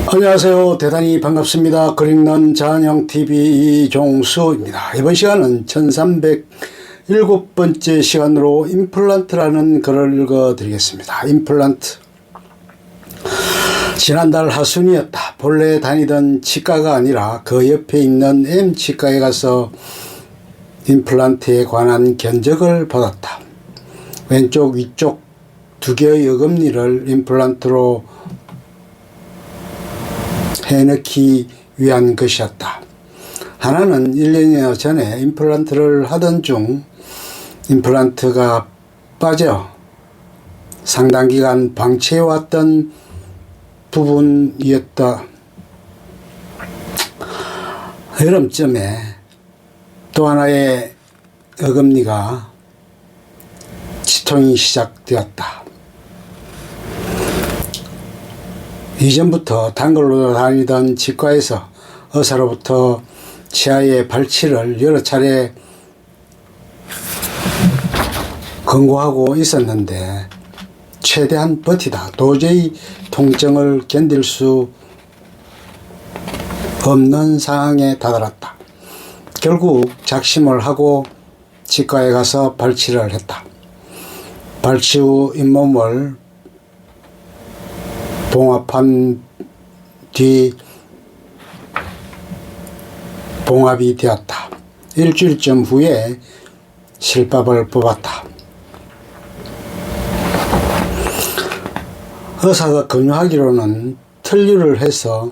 안녕하세요. 대단히 반갑습니다. 그릭넌 잔영TV 이종수입니다. 이번 시간은 1307번째 시간으로 임플란트라는 글을 읽어드리겠습니다. 임플란트. 지난달 하순이었다. 본래 다니던 치과가 아니라 그 옆에 있는 M치과에 가서 임플란트에 관한 견적을 받았다. 왼쪽 위쪽 두 개의 어금니를 임플란트로 해넣기 위한 것이었다. 하나는 1년여 전에 임플란트를 하던 중 임플란트가 빠져 상당 기간 방치해왔던 부분이었다. 여름쯤에 또 하나의 어금니가 치통이 시작되었다. 이전부터 단골로 다니던 치과에서 의사로부터 치아의 발치를 여러 차례 권고하고 있었는데 최대한 버티다 도저히 통증을 견딜 수 없는 상황에 다다랐다. 결국 작심을 하고 치과에 가서 발치를 했다. 발치 후 잇몸을 봉합한 뒤 봉합이 되었다. 일주일쯤 후에 실밥을 뽑았다. 의사가 권유하기로는 틀니를 해서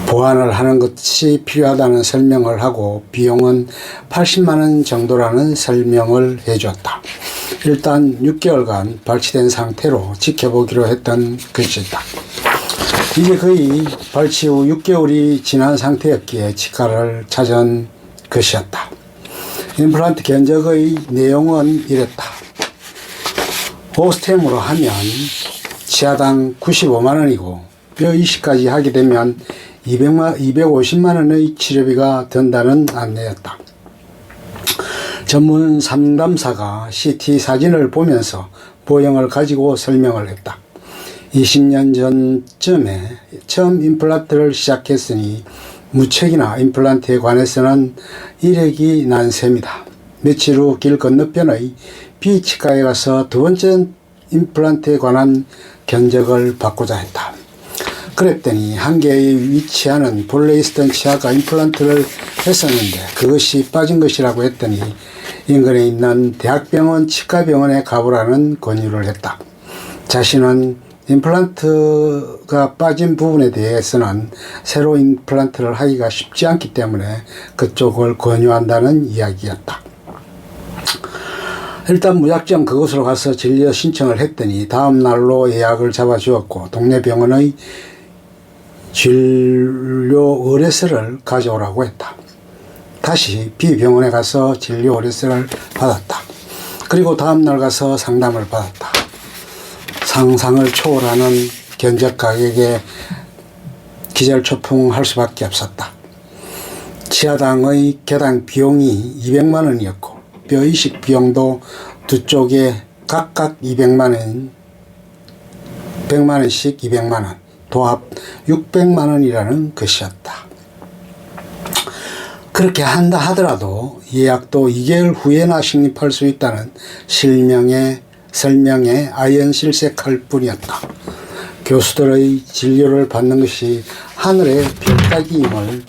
보완을 하는 것이 필요하다는 설명을 하고 비용은 80만원 정도라는 설명을 해줬다. 일단 6개월간 발치된 상태로 지켜보기로 했던 것이다. 이제 거의 발치 후 6개월이 지난 상태였기에 치과를 찾은 것이었다. 임플란트 견적의 내용은 이랬다. 오스템으로 하면 치아당 95만원이고 뼈 이식까지 하게 되면 250만원의 치료비가 든다는 안내였다. 전문 상담사가 CT 사진을 보면서 모형을 가지고 설명을 했다. 20년 전쯤에 처음 임플란트를 시작했으니 무척이나 임플란트에 관해서는 이력이 난 셈이다. 며칠 후 길 건너편의 B치과에 가서 두 번째 임플란트에 관한 견적을 받고자 했다. 그랬더니 한 개에 위치하는 본래 있었던 치아가 임플란트를 했었는데 그것이 빠진 것이라고 했더니 인근에 있는 대학병원 치과병원에 가보라는 권유를 했다. 자신은 임플란트가 빠진 부분에 대해서는 새로 임플란트를 하기가 쉽지 않기 때문에 그쪽을 권유한다는 이야기였다. 일단 무작정 그곳으로 가서 진료 신청을 했더니 다음 날로 예약을 잡아주었고 동네 병원의 진료 의뢰서를 가져오라고 했다. 다시 B병원에 가서 진료 의뢰서를 받았다. 그리고 다음 날 가서 상담을 받았다. 상상을 초월하는 견적 가격에 기절초풍할 수밖에 없었다. 치아당의 개당 비용이 200만원이었고 뼈 이식 비용도 두 쪽에 각각 200만원, 100만원씩 200만원, 도합 600만원이라는 것이었다. 그렇게 한다 하더라도 예약도 2개월 후에나 식립할 수 있다는 설명에 아연실색할 뿐이었다. 교수들의 진료를 받는 것이 하늘의 별 따기임을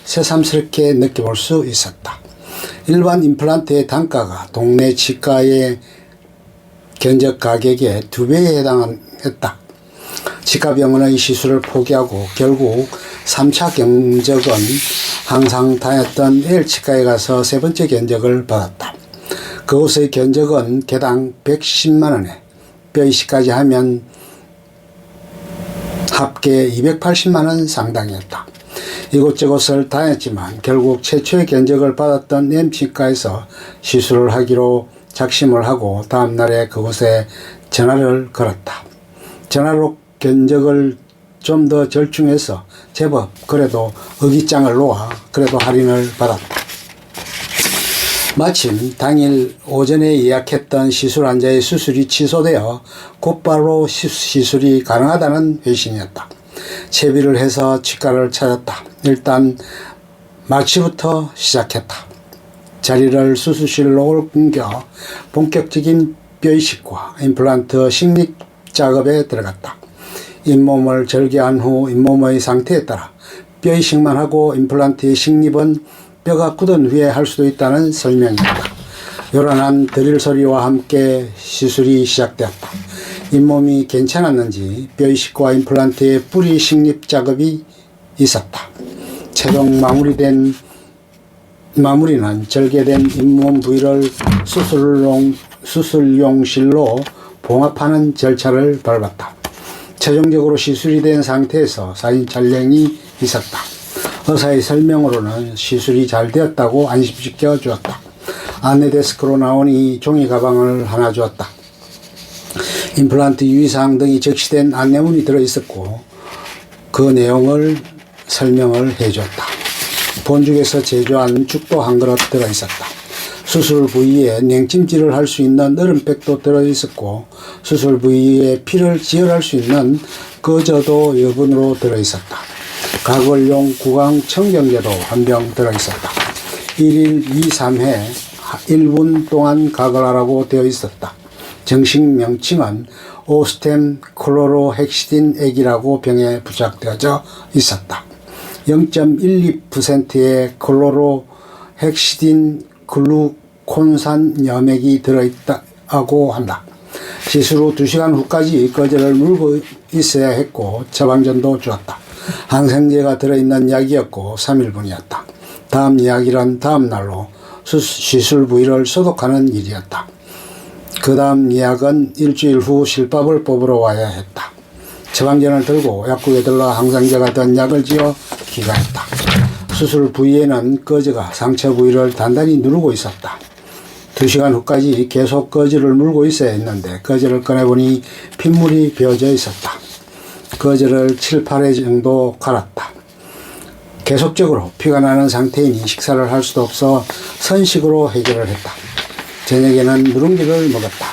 새삼스럽게 느껴볼 수 있었다. 일반 임플란트의 단가가 동네 치과의 견적 가격의 2배에 해당했다. 치과병원의 시술을 포기하고 결국 3차 견적은 항상 다녔던 L치과에 가서 세 번째 견적을 받았다. 그곳의 견적은 개당 110만원에 뼈 이식까지 하면 합계 280만원 상당이었다. 이곳저곳을 다녔지만 결국 최초의 견적을 받았던 M치과에서 시술을 하기로 작심을 하고 다음날에 그곳에 전화를 걸었다. 전화로 견적을 좀 더 절충해서 제법 그래도 어깃장을 놓아 그래도 할인을 받았다. 마침 당일 오전에 예약했던 시술 환자의 수술이 취소되어 곧바로 시술이 가능하다는 회신이었다. 채비를 해서 치과를 찾았다. 일단 마취부터 시작했다. 자리를 수술실로 옮겨 본격적인 뼈이식과 임플란트 식립 작업에 들어갔다. 잇몸을 절개한 후 잇몸의 상태에 따라 뼈이식만 하고 임플란트의 식립은 뼈가 굳은 후에 할 수도 있다는 설명이었다. 요란한 드릴 소리와 함께 시술이 시작되었다. 잇몸이 괜찮았는지 뼈이식과 임플란트의 뿌리 식립 작업이 있었다. 최종 마무리는 절개된 잇몸 부위를 수술용실로 봉합하는 절차를 밟았다. 최종적으로 시술이 된 상태에서 사진 촬영이 있었다. 의사의 설명으로는 시술이 잘 되었다고 안심시켜 주었다. 안내 데스크로 나오니 종이 가방을 하나 주었다. 임플란트 유의사항 등이 적시된 안내문이 들어있었고 그 내용을 설명을 해주었다. 본죽에서 제조한 죽도 한 그릇 들어있었다. 수술 부위에 냉찜질을 할 수 있는 얼음팩도 들어있었고 수술 부위에 피를 지혈할 수 있는 거저도 여분으로 들어있었다. 가글용 구강 청정제도 한 병 들어있었다. 1일 2, 3회 1분 동안 가글하라고 되어 있었다. 정식 명칭은 오스템 클로로헥시딘 액이라고 병에 부착되어져 있었다. 0.12%의 클로로헥시딘 글루콘산 염액이 들어있다고 한다. 시술 후 2시간 후까지 거즈를 물고 있어야 했고 처방전도 주었다. 항생제가 들어있는 약이었고 3일분이었다. 다음 이야기란 다음 날로 시술 부위를 소독하는 일이었다. 그 다음 예약은 일주일 후 실밥을 뽑으러 와야 했다. 처방전을 들고 약국에 들러 항생제가 든 약을 지어 귀가했다. 수술 부위에는 거즈가 상처 부위를 단단히 누르고 있었다. 2시간 후까지 계속 거즈를 물고 있어야 했는데 거즈를 꺼내보니 핏물이 배어져 있었다. 거즈를 7, 8회 정도 갈았다. 계속적으로 피가 나는 상태이니 식사를 할 수도 없어 선식으로 해결을 했다. 저녁에는 누룽지를 먹었다.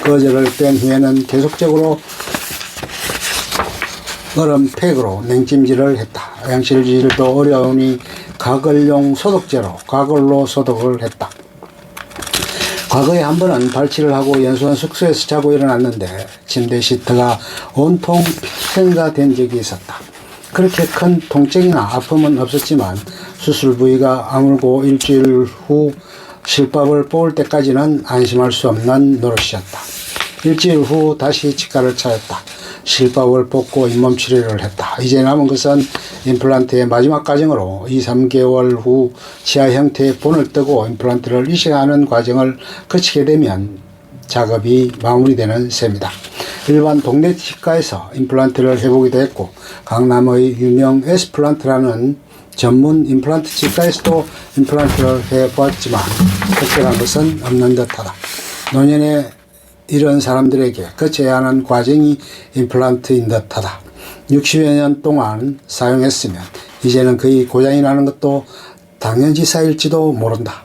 거즈를 뺀 후에는 계속적으로 얼음팩으로 냉찜질을 했다. 양실질도 어려우니 가글용 소독제로 가글로 소독을 했다. 과거에 한 번은 발치를 하고 연수원 숙소에서 자고 일어났는데 침대 시트가 온통 픽센가 된 적이 있었다. 그렇게 큰 통증이나 아픔은 없었지만 수술 부위가 아물고 일주일 후 실밥을 뽑을 때까지는 안심할 수 없는 노릇이었다. 일주일 후 다시 치과를 찾았다. 실밥을 뽑고 잇몸 치료를 했다. 이제 남은 것은 임플란트의 마지막 과정으로 2, 3개월 후 치아 형태의 본을 뜨고 임플란트를 이식하는 과정을 거치게 되면 작업이 마무리되는 셈이다. 일반 동네 치과에서 임플란트를 해보기도 했고 강남의 유명 S플란트라는 전문 임플란트 치과에서도 임플란트를 해보았지만 특별한 것은 없는 듯하다. 노년에 이런 사람들에게 거쳐야 하는 과정이 임플란트인 듯하다. 60여 년 동안 사용했으면 이제는 거의 고장이 나는 것도 당연지사일지도 모른다.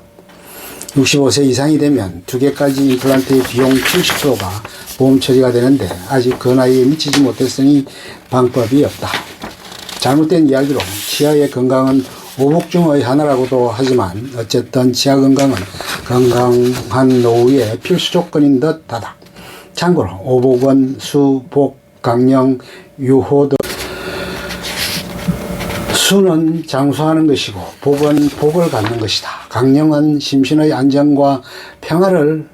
65세 이상이 되면 2개까지 임플란트의 비용 70%가 보험 처리가 되는데 아직 그 나이에 미치지 못했으니 방법이 없다. 잘못된 이야기로 치아의 건강은 오복 중의 하나라고도 하지만 어쨌든 치아 건강은 건강한 노후의 필수 조건인 듯하다. 참고로 오복은 수, 복, 강령, 유호 등 수는 장수하는 것이고 복은 복을 갖는 것이다. 강령은 심신의 안정과 평화를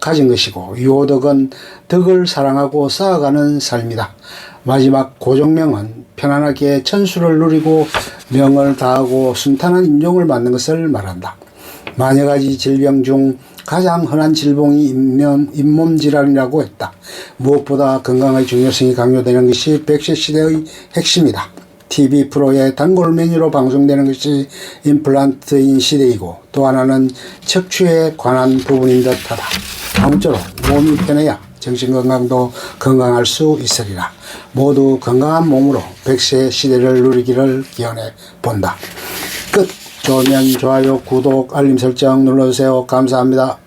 가진 것이고 유호덕은 덕을 사랑하고 쌓아가는 삶이다. 마지막 고종명은 편안하게 천수를 누리고 명을 다하고 순탄한 임종을 맞는 것을 말한다. 만여 가지 질병 중 가장 흔한 질병이 잇몸 질환이라고 했다. 무엇보다 건강의 중요성이 강조되는 것이 100세 시대의 핵심이다. TV 프로의 단골 메뉴로 방송되는 것이 임플란트인 시대이고 또 하나는 척추에 관한 부분인 듯하다. 아무쪼록 몸이 편해야 정신건강도 건강할 수 있으리라. 모두 건강한 몸으로 100세 시대를 누리기를 기원해 본다. 끝. 좋으면 좋아요, 구독, 알림 설정 눌러주세요. 감사합니다.